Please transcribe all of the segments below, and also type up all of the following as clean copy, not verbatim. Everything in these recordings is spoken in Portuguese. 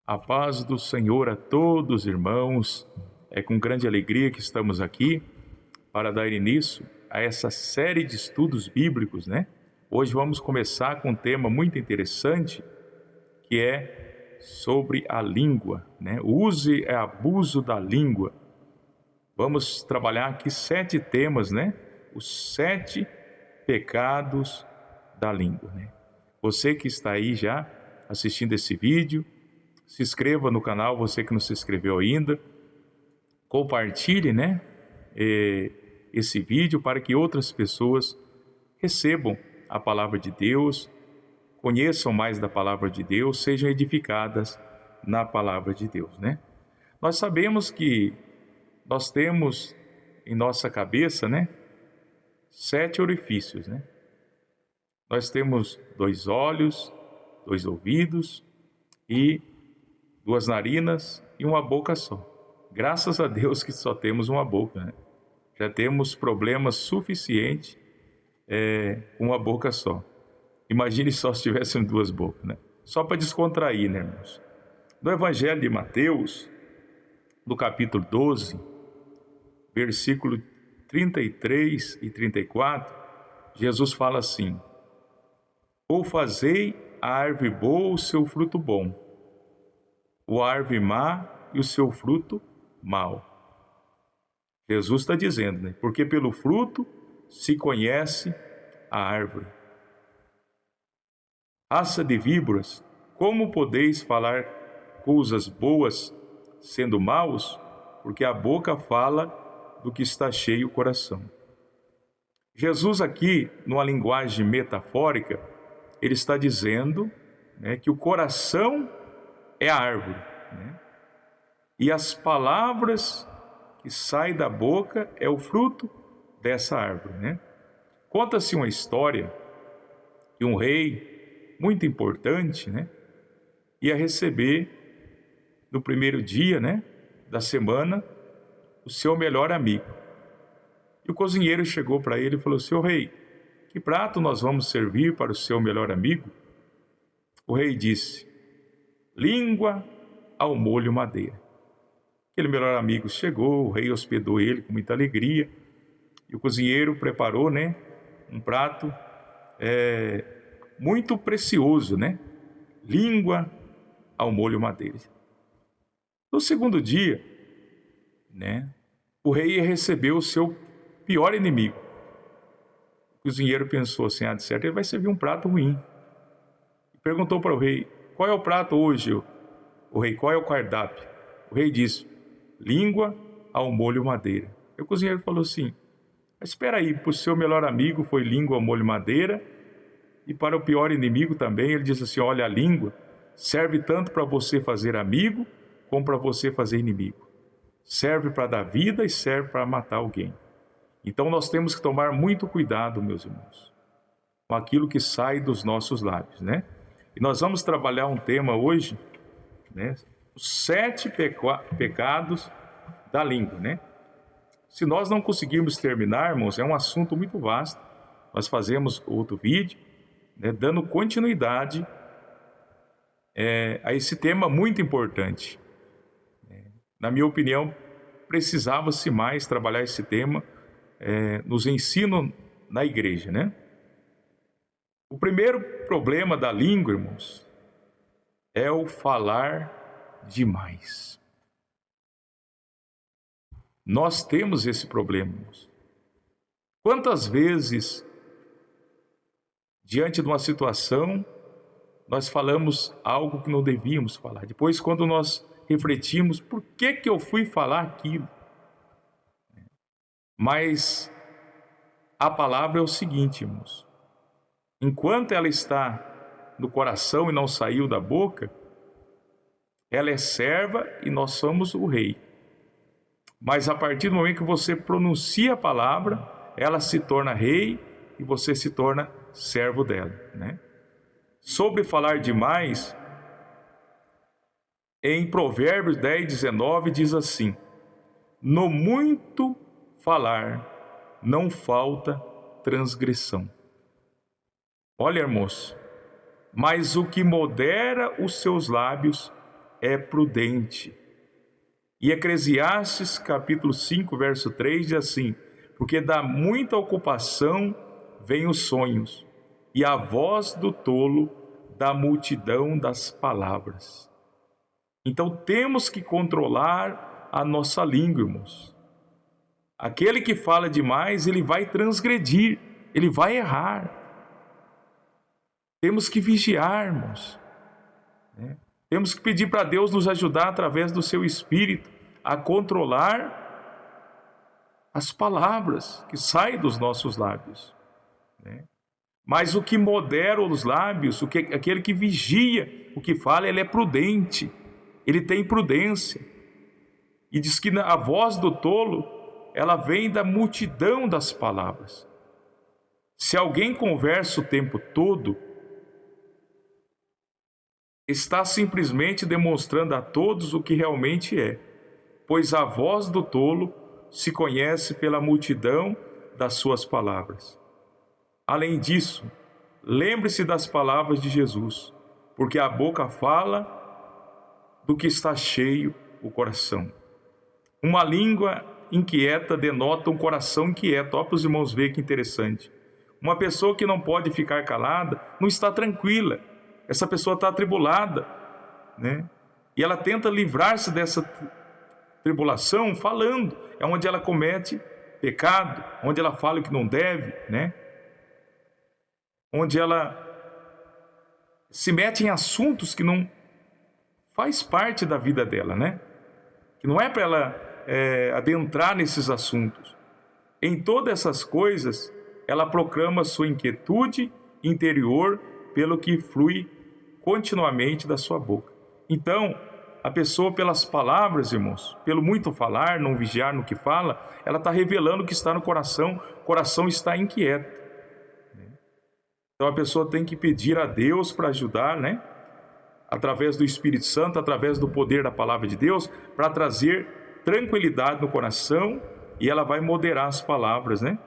A paz do Senhor a todos, irmãos. É com grande alegria que estamos aqui para dar início a essa série de estudos bíblicos, né? Hoje vamos começar com um tema muito interessante, que é sobre a língua, né? O uso e abuso da língua. Vamos trabalhar aqui 7 temas, né? Os 7 pecados da língua, né? Você que está aí já assistindo esse vídeo, se inscreva no canal, você que não se inscreveu ainda. Compartilhe, né, esse vídeo para que outras pessoas recebam a palavra de Deus, conheçam mais da palavra de Deus, sejam edificadas na palavra de Deus, né? Nós sabemos que nós temos em nossa cabeça, né, 7 orifícios, né? Nós temos 2 olhos, 2 ouvidos e 2 narinas e uma boca só. Graças a Deus que só temos uma boca, né? Já temos problemas suficientes com uma boca só. Imagine só se tivéssemos 2 bocas, né? Só para descontrair, né, irmãos? No Evangelho de Mateus, no capítulo 12, versículo 33 e 34, Jesus fala assim: ou fazei a árvore boa o seu fruto bom, o árvore má e o seu fruto mau. Jesus está dizendo, né? Porque pelo fruto se conhece a árvore. Raça de víboras, como podeis falar coisas boas sendo maus? Porque a boca fala do que está cheio o coração. Jesus aqui, numa linguagem metafórica, ele está dizendo, né, que o coração é a árvore, né? E as palavras que saem da boca é o fruto dessa árvore, né? Conta-se uma história de um rei muito importante, né? Ia receber no primeiro dia, né, da semana, o seu melhor amigo. E o cozinheiro chegou para ele e falou: seu rei, que prato nós vamos servir para o seu melhor amigo? O rei disse: língua ao molho madeira. Aquele melhor amigo chegou, o rei hospedou ele com muita alegria, e o cozinheiro preparou, né, um prato muito precioso, né? Língua ao molho madeira. No segundo dia, né, o rei recebeu o seu pior inimigo. O cozinheiro pensou assim: de certo ele vai servir um prato ruim. E perguntou para o rei: qual é o prato hoje? O rei, qual é o cardápio? O rei disse: língua ao molho madeira. E o cozinheiro falou assim: mas espera aí, para o seu melhor amigo foi língua ao molho madeira, e para o pior inimigo também. Ele disse assim: olha, a língua serve tanto para você fazer amigo, como para você fazer inimigo. Serve para dar vida e serve para matar alguém. Então nós temos que tomar muito cuidado, meus irmãos, com aquilo que sai dos nossos lábios, né? E nós vamos trabalhar um tema hoje, né? Os 7 pecados da língua, né? Se nós não conseguirmos terminar, irmãos, é um assunto muito vasto. Nós fazemos outro vídeo, né, dando continuidade a esse tema muito importante. Na minha opinião, precisava-se mais trabalhar esse tema nos ensinos na igreja, né? O primeiro problema da língua, irmãos, é o falar demais. Nós temos esse problema, irmãos. Quantas vezes, diante de uma situação, nós falamos algo que não devíamos falar. Depois, quando nós refletimos, por que eu fui falar aquilo? Mas a palavra é o seguinte, irmãos: enquanto ela está no coração e não saiu da boca, ela é serva e nós somos o rei. Mas a partir do momento que você pronuncia a palavra, ela se torna rei e você se torna servo dela, né? Sobre falar demais, em Provérbios 10:19 diz assim: no muito falar não falta transgressão. Olha, irmãos, mas o que modera os seus lábios é prudente. E Eclesiastes, capítulo 5, verso 3, diz assim: porque da muita ocupação vêm os sonhos, e a voz do tolo da multidão das palavras. Então temos que controlar a nossa língua, irmãos. Aquele que fala demais, ele vai transgredir, ele vai errar. Temos que vigiar, irmãos. Temos que pedir para Deus nos ajudar através do seu Espírito a controlar as palavras que saem dos nossos lábios. Mas o que modera os lábios, aquele que vigia o que fala, ele é prudente, ele tem prudência. E diz que a voz do tolo, ela vem da multidão das palavras. Se alguém conversa o tempo todo, está simplesmente demonstrando a todos o que realmente é, pois a voz do tolo se conhece pela multidão das suas palavras. Além disso, lembre-se das palavras de Jesus, porque a boca fala do que está cheio o coração. Uma língua inquieta denota um coração inquieto. Ó, para os irmãos verem que interessante. Uma pessoa que não pode ficar calada não está tranquila. Essa pessoa está atribulada, né? E ela tenta livrar-se dessa tribulação falando. É onde ela comete pecado, onde ela fala o que não deve, né? Onde ela se mete em assuntos que não faz parte da vida dela, né? Que não é para ela adentrar nesses assuntos. Em todas essas coisas, ela proclama sua inquietude interior pelo que flui continuamente da sua boca. Então, a pessoa, pelas palavras, irmãos, pelo muito falar, não vigiar no que fala, ela está revelando o que está no coração. O coração está inquieto. Então, a pessoa tem que pedir a Deus para ajudar, né? Através do Espírito Santo, através do poder da palavra de Deus, para trazer tranquilidade no coração, e ela vai moderar as palavras, né?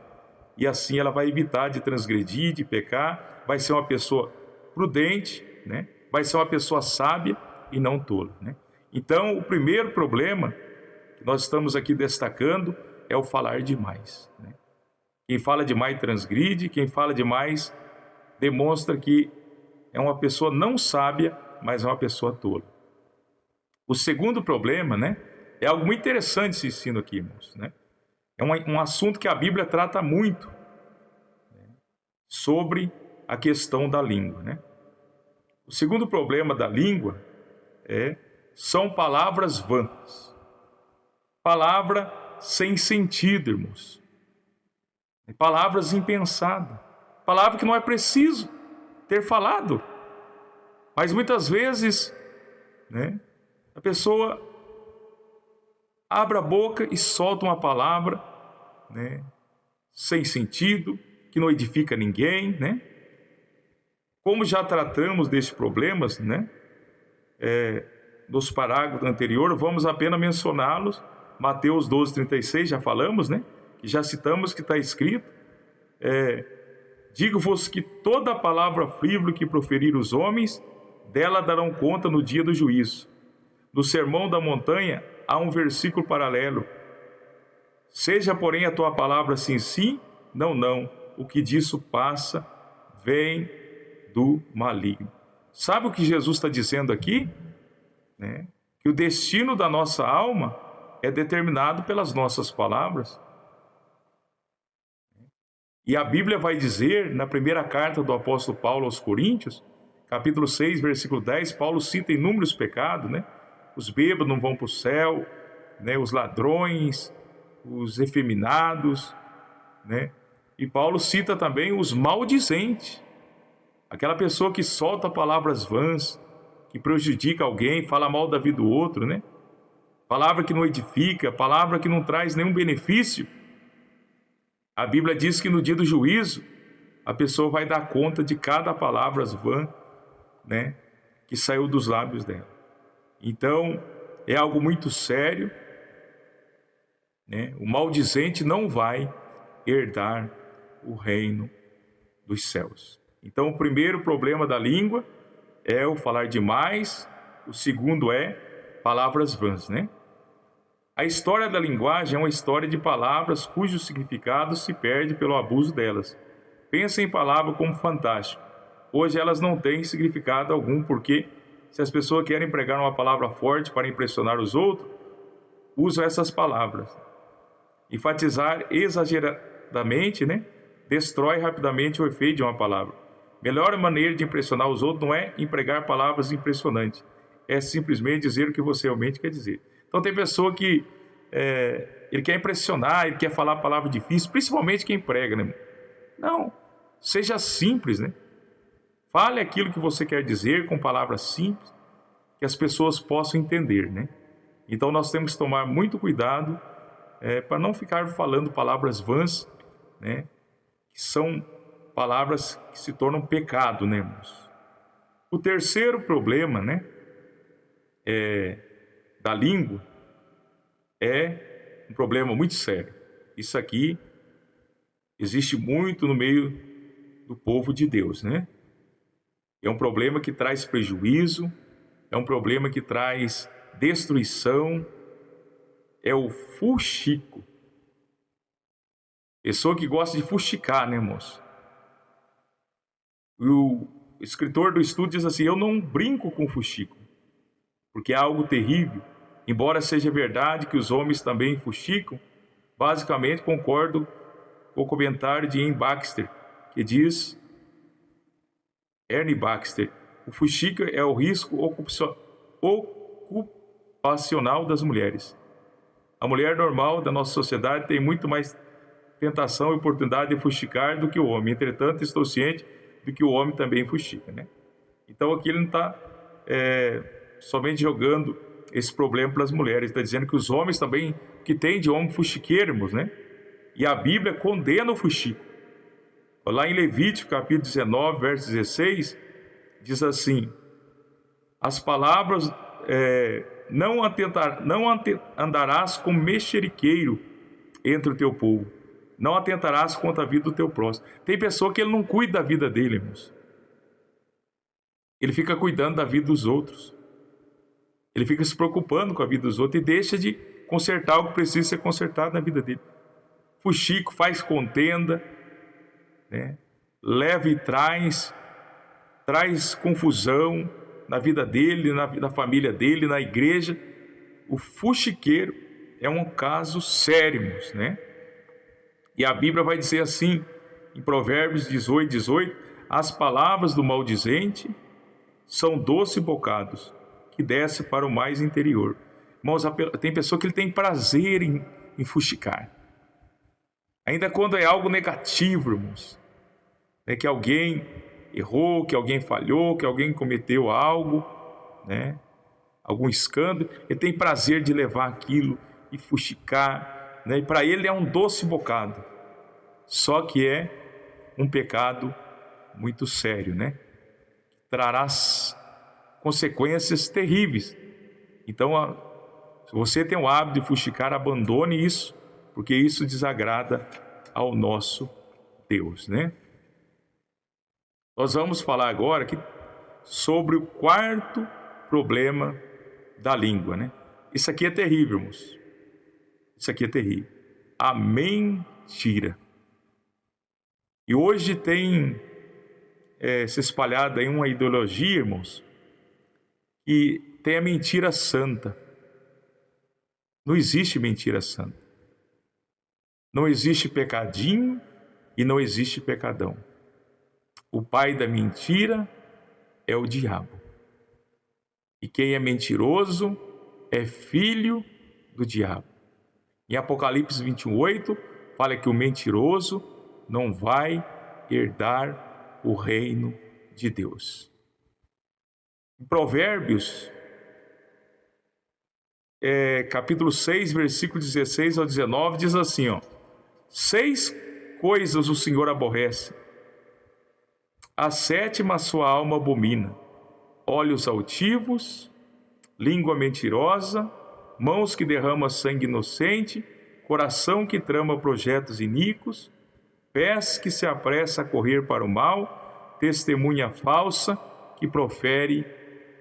E assim ela vai evitar de transgredir, de pecar, vai ser uma pessoa prudente, né? Vai ser uma pessoa sábia e não tola, né? Então, o primeiro problema que nós estamos aqui destacando é o falar demais, né? Quem fala demais transgride, quem fala demais demonstra que é uma pessoa não sábia, mas é uma pessoa tola. O segundo problema, né, é algo muito interessante esse ensino aqui, irmãos, né? É um assunto que a Bíblia trata muito, né, sobre a questão da língua, né? O segundo problema da língua são palavras vãs. Palavra sem sentido, irmãos. Palavras impensadas. Palavra que não é preciso ter falado. Mas muitas vezes, né, a pessoa abre a boca e solta uma palavra, né, sem sentido, que não edifica ninguém, né? Como já tratamos desses problemas, né, nos parágrafos anteriores, vamos apenas mencioná-los. Mateus 12:36, já falamos, né? Já citamos que está escrito: digo-vos que toda palavra frívola que proferir os homens, dela darão conta no dia do juízo. No Sermão da Montanha há um versículo paralelo: seja, porém, a tua palavra sim, sim, não, não. O que disso passa vem do maligno. Sabe o que Jesus está dizendo aqui? Né? Que o destino da nossa alma é determinado pelas nossas palavras. E a Bíblia vai dizer, na primeira carta do apóstolo Paulo aos Coríntios, capítulo 6, versículo 10, Paulo cita inúmeros pecados, né? Os bêbados não vão para o céu, né? Os ladrões, os efeminados, né? E Paulo cita também os maldizentes, aquela pessoa que solta palavras vãs, que prejudica alguém, fala mal da vida do outro, né? Palavra que não edifica, palavra que não traz nenhum benefício. A Bíblia diz que no dia do juízo, a pessoa vai dar conta de cada palavra vã, né, que saiu dos lábios dela. Então, é algo muito sério, né? O maldizente não vai herdar o reino dos céus. Então, o primeiro problema da língua é o falar demais, o segundo é palavras vãs, né? A história da linguagem é uma história de palavras cujo significado se perde pelo abuso delas. Pensa em palavras como fantástico. Hoje elas não têm significado algum, porque se as pessoas querem pregar uma palavra forte para impressionar os outros, usam essas palavras. Enfatizar exageradamente, né, destrói rapidamente o efeito de uma palavra. Melhor maneira de impressionar os outros não é empregar palavras impressionantes, é simplesmente dizer o que você realmente quer dizer. Então tem pessoa que ele quer impressionar, ele quer falar palavra difícil, principalmente quem prega, né? Não, seja simples, né? Fale aquilo que você quer dizer com palavras simples, que as pessoas possam entender, né? Então nós temos que tomar muito cuidado para não ficar falando palavras vãs, né? Que são palavras que se tornam pecado, né, irmãos? O terceiro problema, né, da língua é um problema muito sério. Isso aqui existe muito no meio do povo de Deus, né? É um problema que traz prejuízo, é um problema que traz destruição, é o fuxico. Pessoa que gosta de fuxicar, né, moço? O escritor do estudo diz assim: eu não brinco com fuxico, porque é algo terrível. Embora seja verdade que os homens também fuxicam, basicamente concordo com o comentário de Ian Baxter, que diz, Ernie Baxter, o fuxico é o risco ocupacional das mulheres. A mulher normal da nossa sociedade tem muito mais tentação e oportunidade de fuxicar do que o homem. Entretanto, estou ciente de que o homem também fuxica, né? Então aqui ele não está somente jogando esse problema para as mulheres, está dizendo que os homens também, que tem de homem fuxiqueiro, né? E a Bíblia condena o fuxico. Lá em Levítico, capítulo 19, verso 16, diz assim: as palavras, não andarás como mexeriqueiro entre o teu povo, não atentarás contra a vida do teu próximo. Tem pessoa que ele não cuida da vida dele, irmãos. Ele fica cuidando da vida dos outros. Ele fica se preocupando com a vida dos outros e deixa de consertar o que precisa ser consertado na vida dele. Fuxico, faz contenda, né? Leva e traz confusão na vida dele, na família dele, na igreja. O fuxiqueiro é um caso sério, né? E a Bíblia vai dizer assim, em Provérbios 18, as palavras do maldizente são doces bocados, que desce para o mais interior. Irmãos, tem pessoa que ele tem prazer em fuxicar. Ainda quando é algo negativo, irmãos. É que alguém errou, que alguém falhou, que alguém cometeu algo, né? Algum escândalo. Ele tem prazer de levar aquilo e fuxicar, né? E para ele é um doce bocado. Só que é um pecado muito sério, né? Trará consequências terríveis. Então, se você tem o hábito de fuxicar, abandone isso, porque isso desagrada ao nosso Deus, né? Nós vamos falar agora aqui sobre o quarto problema da língua, né? Isso aqui é terrível, irmãos. Isso aqui é terrível. A mentira. E hoje tem se espalhado aí uma ideologia, irmãos, que tem a mentira santa. Não existe mentira santa. Não existe pecadinho e não existe pecadão. O pai da mentira é o diabo. E quem é mentiroso é filho do diabo. Em Apocalipse 21:8, fala que o mentiroso não vai herdar o reino de Deus. Em Provérbios, capítulo 6, versículo 16 ao 19, diz assim, 6 coisas o Senhor aborrece, a sétima a sua alma abomina: olhos altivos, língua mentirosa, mãos que derramam sangue inocente, coração que trama projetos iníquos, pés que se apressa a correr para o mal, testemunha falsa que profere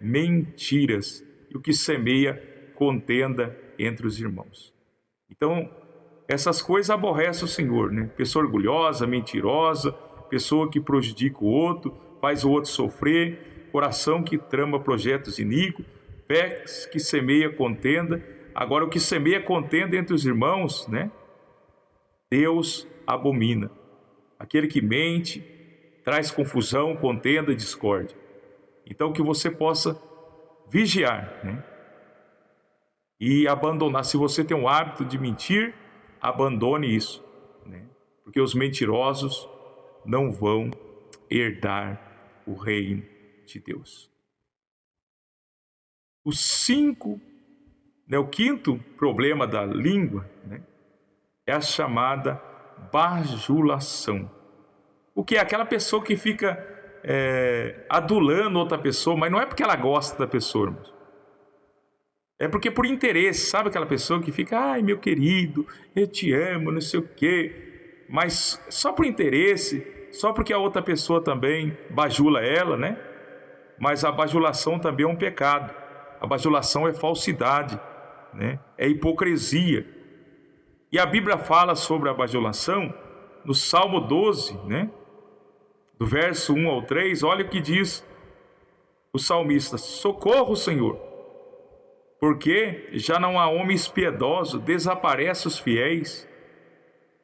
mentiras, e o que semeia contenda entre os irmãos. Então, essas coisas aborrecem o Senhor, né? Pessoa orgulhosa, mentirosa, pessoa que prejudica o outro, faz o outro sofrer, coração que trama projetos iníquos, pés que semeia contenda. Agora, o que semeia contenda entre os irmãos, né? Deus abomina. Aquele que mente, traz confusão, contenda e discórdia. Então, que você possa vigiar, né? E abandonar. Se você tem o hábito de mentir, abandone isso, né? Porque os mentirosos não vão herdar o reino de Deus. O quinto problema da língua, né, é a chamada bajulação. O que é? Aquela pessoa que fica adulando outra pessoa, mas não é porque ela gosta da pessoa, irmãos. É porque por interesse, sabe aquela pessoa que fica, ai meu querido, eu te amo, não sei o quê, mas só por interesse, só porque a outra pessoa também bajula ela, né? Mas a bajulação também é um pecado. A bajulação é falsidade, né? É hipocrisia. E a Bíblia fala sobre a bajulação no Salmo 12, né? Do verso 1 ao 3, olha o que diz o salmista: socorro, Senhor, porque já não há homens piedosos, desaparece os fiéis.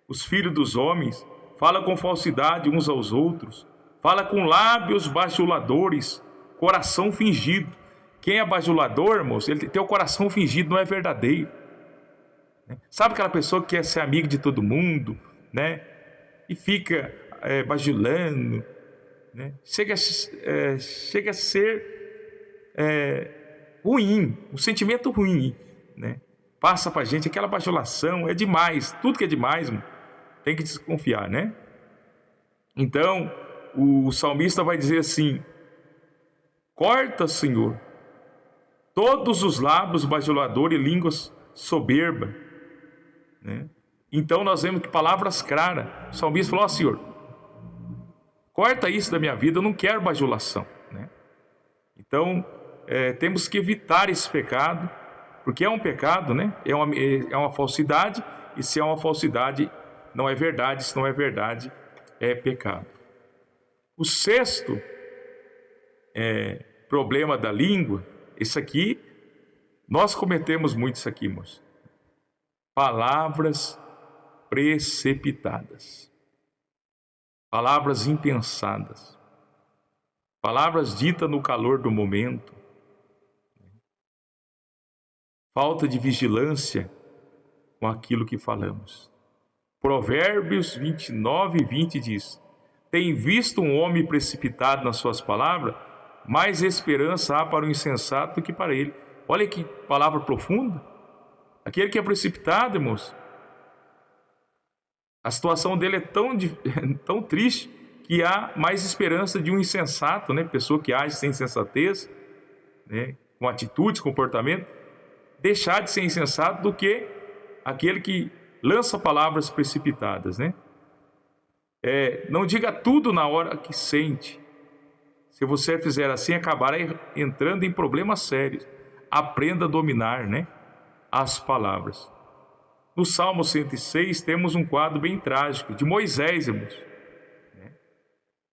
Os filhos dos homens falam com falsidade uns aos outros, fala com lábios bajuladores, coração fingido. Quem é bajulador, irmãos, ele tem o coração fingido, não é verdadeiro. Sabe aquela pessoa que quer ser amiga de todo mundo, né? E fica bajulando, né? Chega a ser ruim, um sentimento ruim, né? Passa pra gente aquela bajulação, é demais, tudo que é demais, mano, tem que desconfiar, né? Então, o salmista vai dizer assim: corta, Senhor, todos os lábios bajuladores e línguas soberba, né? Então nós vemos que palavras claras, o salmista falou: ó, Senhor, corta isso da minha vida, eu não quero bajulação, né? Então, temos que evitar esse pecado, porque é um pecado, né? É uma falsidade, e se é uma falsidade, não é verdade, se não é verdade, é pecado. O sexto problema da língua, isso aqui, nós cometemos muito isso aqui, irmãos. Palavras precipitadas, palavras impensadas, palavras ditas no calor do momento, falta de vigilância com aquilo que falamos. Provérbios 29:20 diz: tem visto um homem precipitado nas suas palavras, mais esperança há para o insensato do que para ele. Olha que palavra profunda. Aquele que é precipitado, irmãos, a situação dele é tão triste que há mais esperança de um insensato, né? Pessoa que age sem sensatez, né? Com atitudes, comportamento, deixar de ser insensato do que aquele que lança palavras precipitadas, né? Não diga tudo na hora que sente. Se você fizer assim, acabará entrando em problemas sérios. Aprenda a dominar, né, as palavras. No Salmo 106 temos um quadro bem trágico de Moisés, irmãos.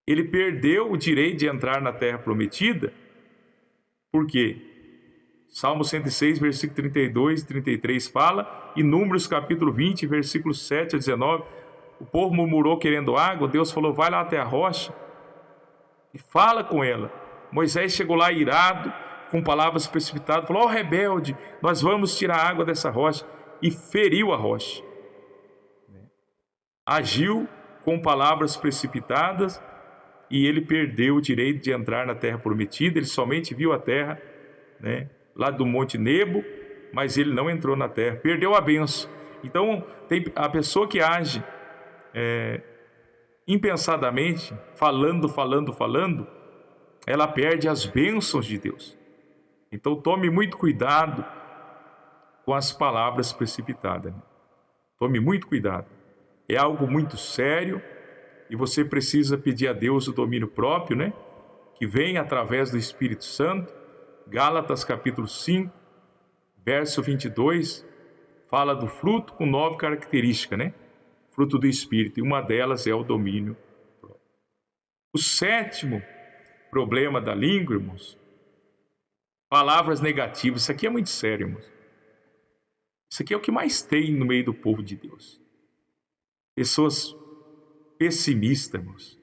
Ele perdeu o direito de entrar na terra prometida. Por quê? Salmo 106, versículo 32 e 33 fala, e Números capítulo 20, versículos 7 a 19, o povo murmurou querendo água, Deus falou: vai lá até a rocha e fala com ela. Moisés chegou lá irado, com palavras precipitadas, falou: ó rebelde, nós vamos tirar a água dessa rocha, e feriu a rocha. Agiu com palavras precipitadas, e ele perdeu o direito de entrar na terra prometida. Ele somente viu a terra, né, lá do Monte Nebo, mas ele não entrou na terra, perdeu a bênção. Então, tem a pessoa que age impensadamente, falando, ela perde as bênçãos de Deus. Então, tome muito cuidado com as palavras precipitadas. Tome muito cuidado. É algo muito sério e você precisa pedir a Deus o domínio próprio, né? Que vem através do Espírito Santo, Gálatas capítulo 5, verso 22, fala do fruto com 9 características, né? Fruto do Espírito, e uma delas é o domínio próprio. O 7º problema da língua, irmãos, palavras negativas. Isso aqui é muito sério, irmãos. Isso aqui é o que mais tem no meio do povo de Deus. Pessoas pessimistas, irmãos.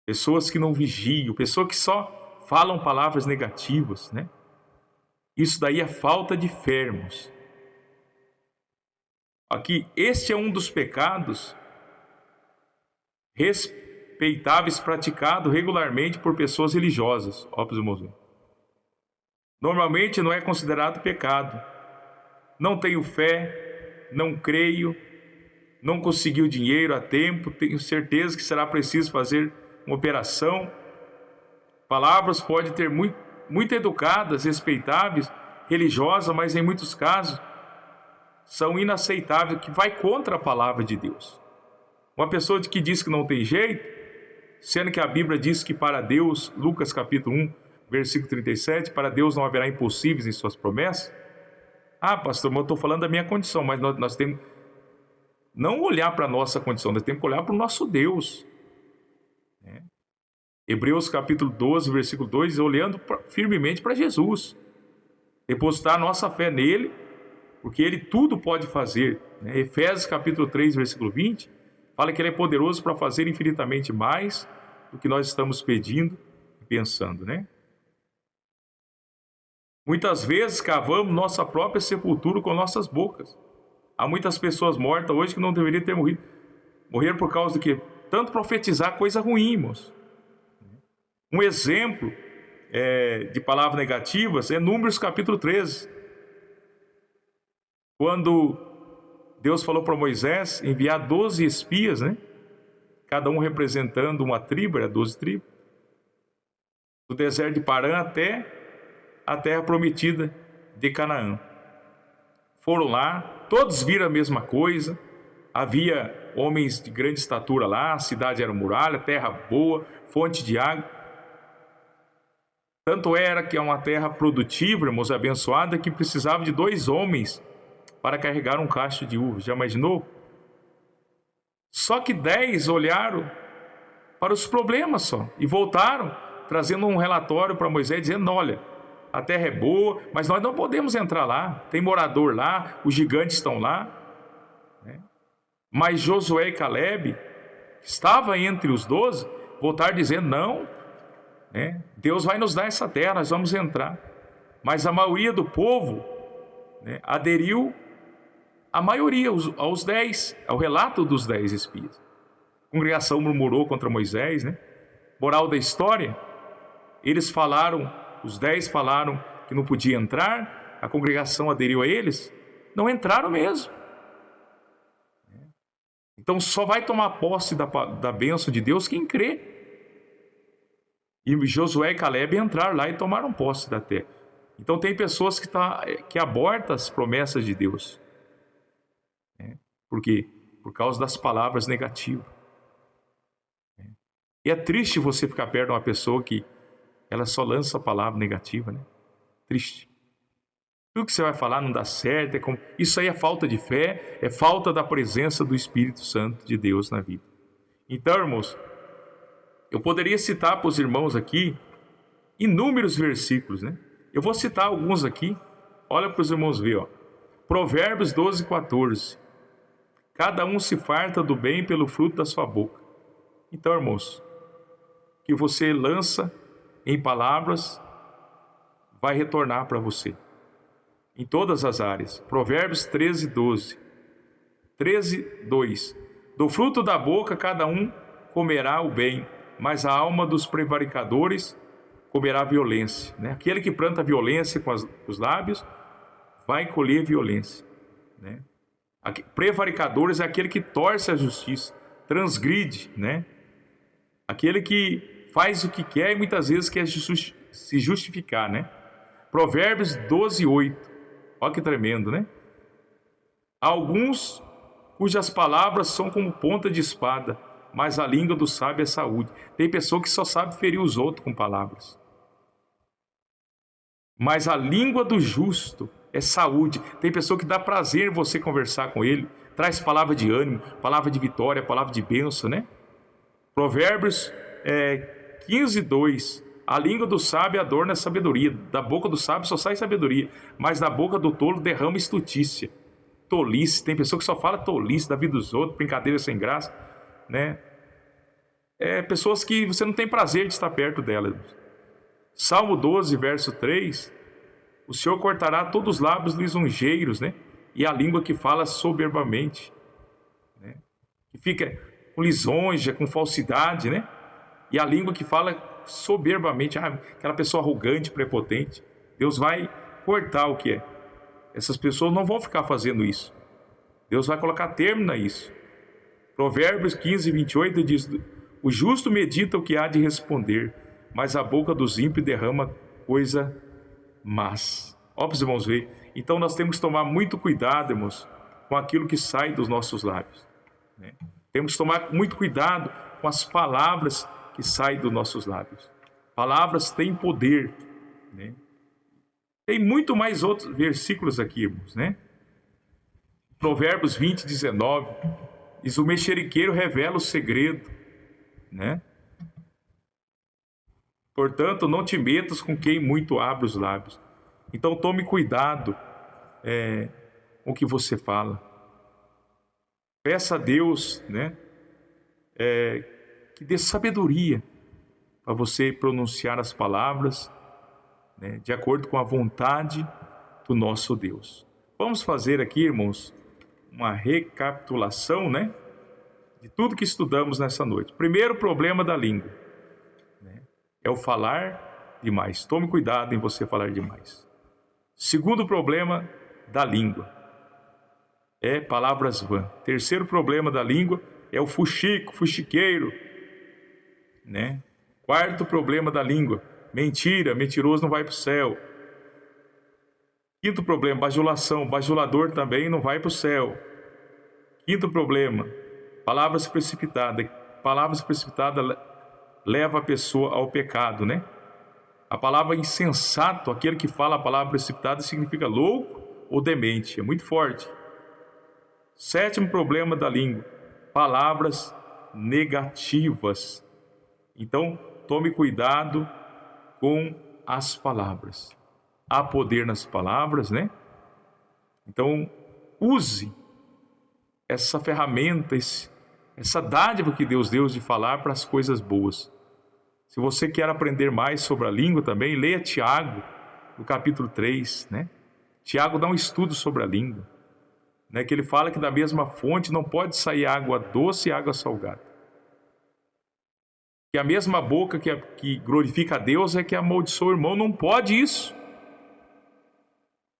Pessoas que não vigiam, pessoas que só falam palavras negativas, né? Isso daí é falta de fé, irmãos. Aqui, este é um dos pecados respeitáveis praticado regularmente por pessoas religiosas. Ó, irmãos. Normalmente não é considerado pecado. Não tenho fé, não creio, não consegui o dinheiro a tempo, tenho certeza que será preciso fazer uma operação. Palavras podem ter muito educadas, respeitáveis, religiosas, mas em muitos casos são inaceitáveis, que vai contra a palavra de Deus. Uma pessoa que diz que não tem jeito, sendo que a Bíblia diz que para Deus, Lucas capítulo 1, versículo 37, para Deus não haverá impossíveis em suas promessas. Ah, pastor, mas eu estou falando da minha condição, mas nós temos não olhar para a nossa condição, nós temos que olhar para o nosso Deus. Hebreus capítulo 12, versículo 2, olhando firmemente para Jesus, depositar a nossa fé nele, porque ele tudo pode fazer. Efésios capítulo 3, versículo 20, fala que ele é poderoso para fazer infinitamente mais do que nós estamos pedindo e pensando, né? Muitas vezes cavamos nossa própria sepultura com nossas bocas. Há muitas pessoas mortas hoje que não deveriam ter morrido. Morreram por causa do quê? Tanto profetizar coisa ruim, irmãos. Um exemplo de palavras negativas é Números capítulo 13. Quando Deus falou para Moisés enviar 12 espias, né? Cada um representando uma tribo, era 12 tribos, do deserto de Parã até a terra prometida de Canaã. Foram lá, todos viram a mesma coisa, havia homens de grande estatura lá, a cidade era muralha, terra boa, fonte de água. Tanto era que é uma terra produtiva, irmãos, abençoada, que precisava de 2 homens para carregar um cacho de uvas. Já imaginou? Só que 10 olharam para os problemas só e voltaram, trazendo um relatório para Moisés, dizendo: olha, a terra é boa, mas nós não podemos entrar lá, tem morador lá, os gigantes estão lá. Mas Josué e Caleb, que estava entre os 12, voltaram dizendo: não, Deus vai nos dar essa terra, nós vamos entrar. Mas a maioria do povo aderiu, a maioria, aos 10, ao relato dos 10 espias. A congregação murmurou contra Moisés, Moral da história, eles falaram, os 10 falaram que não podia entrar, a congregação aderiu a eles, não entraram mesmo. Então só vai tomar posse da bênção de Deus quem crê. E Josué e Caleb entraram lá e tomaram posse da terra. Então tem pessoas que abortam as promessas de Deus. Por quê? Por causa das palavras negativas. E é triste você ficar perto de uma pessoa que ela só lança a palavra negativa, Triste. Tudo que você vai falar não dá certo. Isso aí é falta de fé, é falta da presença do Espírito Santo de Deus na vida. Então, irmãos, eu poderia citar para os irmãos aqui inúmeros versículos, Eu vou citar alguns aqui. Olha para os irmãos ver, Provérbios 12, 14. Cada um se farta do bem pelo fruto da sua boca. Então, irmãos, que você lança em palavras vai retornar para você, em todas as áreas. Provérbios 13, 12. 13, 2. Do fruto da boca cada um comerá o bem, mas a alma dos prevaricadores comerá violência. Aquele que planta violência com os lábios vai colher violência. Prevaricadores é aquele que torce a justiça, transgride, Aquele que faz o que quer e muitas vezes quer se justificar, Provérbios 12, 8. Olha que tremendo, Alguns cujas palavras são como ponta de espada, mas a língua do sábio é saúde. Tem pessoa que só sabe ferir os outros com palavras. Mas a língua do justo é saúde. Tem pessoa que dá prazer em você conversar com ele, traz palavra de ânimo, palavra de vitória, palavra de bênção, né? Provérbios 15:2. A língua do sábio adorna a sabedoria. Da boca do sábio só sai sabedoria, mas da boca do tolo derrama estutícia. Tolice, tem pessoa que só fala tolice da vida dos outros, brincadeira sem graça, né? Pessoas que você não tem prazer de estar perto delas. Salmo 12, verso 3. O Senhor cortará todos os lábios lisonjeiros, né? E a língua que fala soberbamente, né? Que fica com lisonja, com falsidade, né? E a língua que fala soberbamente, aquela pessoa arrogante, prepotente. Deus vai cortar o que é. Essas pessoas não vão ficar fazendo isso. Deus vai colocar término a isso. Provérbios 15:28 diz: o justo medita o que há de responder, mas a boca dos ímpios derrama coisa más. Ó, para os irmãos verem. Então nós temos que tomar muito cuidado, irmãos, com aquilo que sai dos nossos lábios, né? Temos que tomar muito cuidado com as palavras que saem dos nossos lábios. Palavras têm poder, né? Tem muito mais outros versículos aqui, irmãos, né? Provérbios 20:19 diz: o mexeriqueiro revela o segredo, né? Portanto, não te metas com quem muito abre os lábios. Então tome cuidado com o que você fala. Peça a Deus, né, que dê sabedoria para você pronunciar as palavras, né, de acordo com a vontade do nosso Deus. Vamos fazer aqui, irmãos, uma recapitulação, né, de tudo que estudamos nessa noite. Primeiro problema da língua, né, é o falar demais. Tome cuidado em você falar demais. Segundo problema da língua é palavras vãs. Terceiro problema da língua é o fuxiqueiro, né? Quarto problema da língua, mentira, mentiroso não vai para o céu. Quinto problema, bajulação, bajulador também não vai para o céu. Quinto problema, palavras precipitadas. Palavras precipitadas leva a pessoa ao pecado, né? A palavra insensato, aquele que fala a palavra precipitada, significa louco ou demente. É muito forte. Sétimo problema da língua, palavras negativas. Então, tome cuidado com as palavras. Há poder nas palavras, né? Então, use essa ferramenta, essa dádiva que Deus deu de falar para as coisas boas. Se você quer aprender mais sobre a língua também, leia Tiago, no capítulo 3, né? Tiago dá um estudo sobre a língua, né? Que ele fala que da mesma fonte não pode sair água doce e água salgada. Que a mesma boca que glorifica a Deus é que amaldiçoa o irmão. Não pode isso.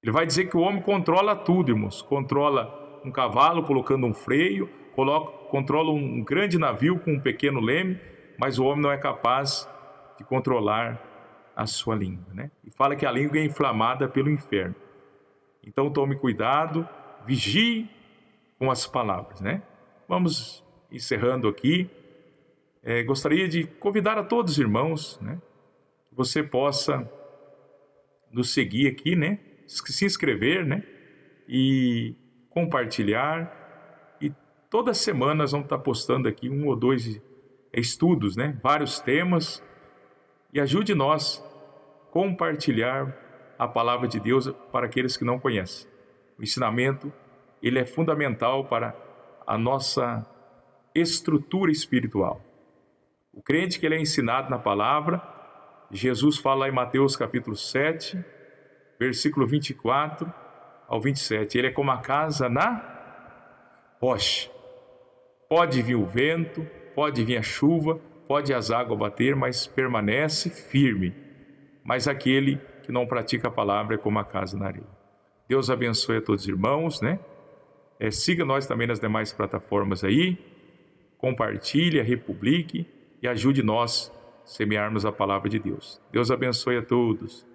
Ele vai dizer que o homem controla tudo, irmãos. Controla um cavalo colocando um freio, controla um grande navio com um pequeno leme, mas o homem não é capaz de controlar a sua língua, né? E fala que a língua é inflamada pelo inferno. Então tome cuidado, vigie com as palavras, né? Vamos encerrando aqui. Gostaria de convidar a todos os irmãos, né, que você possa nos seguir aqui, né? Se inscrever, né? E compartilhar. E toda semana nós vamos estar postando aqui 1 ou 2 estudos, né? Vários temas. E ajude nós a compartilhar a palavra de Deus para aqueles que não conhecem. O ensinamento, ele é fundamental para a nossa estrutura espiritual. O crente que ele é ensinado na palavra, Jesus fala lá em Mateus capítulo 7, versículo 24 ao 27. Ele é como a casa na rocha. Pode vir o vento, pode vir a chuva, pode as águas bater, mas permanece firme. Mas aquele que não pratica a palavra é como a casa na areia. Deus abençoe a todos os irmãos, né? Siga nós também nas demais plataformas aí. Compartilhe, republique e ajude nós a semearmos a palavra de Deus. Deus abençoe a todos.